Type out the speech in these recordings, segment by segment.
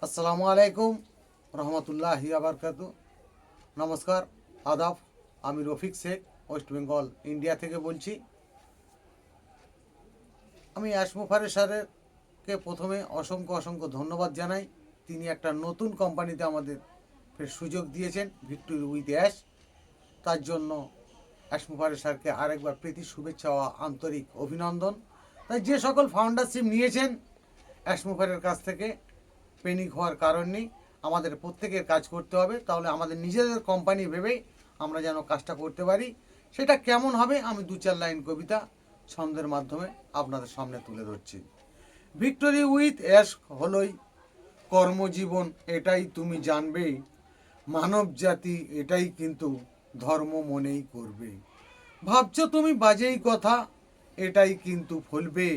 আসসালামু আলাইকুম রহমতুল্লাহি আবরকাতু। নমস্কার, আদাব। আমি রফিক শেখ, ওয়েস্ট বেঙ্গল, ইন্ডিয়া থেকে বলছি। আমি অ্যাশমুফারের স্যারকে প্রথমে অসংখ্য অসংখ্য ধন্যবাদ জানাই। তিনি একটা নতুন কোম্পানিতে আমাদের ফের সুযোগ দিয়েছেন, ভিক্টোরি উইথ অ্যাশ। তার জন্য অ্যাশমুফারের স্যারকে আরেকবার প্রীতি শুভেচ্ছা ও আন্তরিক অভিনন্দন। তাই যে সকল ফাউন্ডারশিপ নিয়েছেন অ্যাশমুফারের কাছ থেকে, পেনিক হওয়ার কারণ নেই। আমাদের প্রত্যেকের কাজ করতে হবে, তাহলে আমাদের নিজেদের কোম্পানি ভেবেই আমরা যেন কাজটা করতে পারি। সেটা কেমন হবে আমি দু চার লাইন কবিতা ছন্দের মাধ্যমে আপনাদের সামনে তুলে ধরছি। ভিক্টোরি উইথ অ্যাশ হলোই কর্মজীবন, এটাই তুমি জানবে। মানব জাতি এটাই কিন্তু ধর্ম মনেই করবে। ভাবছো তুমি বাজেই কথা, এটাই কিন্তু ফলবে।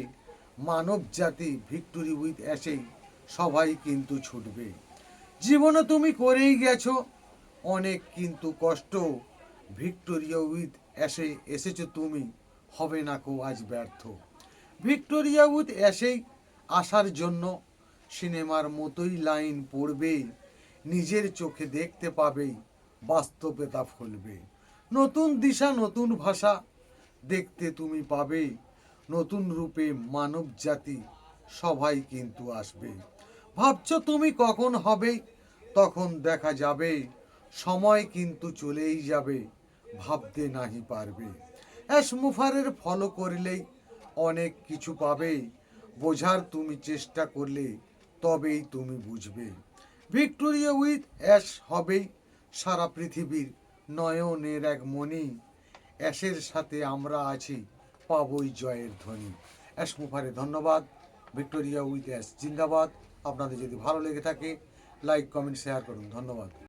মানব জাতি ভিক্টোরি উইথ অ্যাশেই সবাই কিন্তু ছুটবে। জীবনে তুমি করেই গেছো অনেক কিন্তু কষ্ট, ভিক্টোরিয়া উইথ অ্যাশে এসেছো তুমি, হবে না কো আজ ব্যর্থ। ভিক্টোরিয়া উইথ অ্যাশেই আসার জন্য সিনেমার মতোই লাইন পড়বে। নিজের চোখে দেখতে পাবে, বাস্তবে তা ফলবে। নতুন দিশা নতুন ভাষা দেখতে তুমি পাবে। নতুন রূপে মানব জাতি সবাই কিন্তু আসবে। ভাবছো তুমি কখন হবে, তখন দেখা যাবে। সময় কিন্তু চলেই যাবে, ভাবতে নাহি পারবে। অ্যাশমুফারের ফলো করলেই অনেক কিছু পাবে। বোঝার তুমি চেষ্টা করলে তবেই তুমি বুঝবে। ভিক্টোরিয়া উইথ অ্যাশ হবেই সারা পৃথিবীর নয়নের এক মণি। অ্যাশের সাথে আমরা আছি, পাবই জয়ের ধ্বনি। অ্যাশমুফারে ধন্যবাদ। ভিক্টোরিয়া উইথ অ্যাশ জিন্দাবাদ। আপনাদের যদি ভালো লেগে থাকে লাইক কমেন্ট শেয়ার করুন। ধন্যবাদ।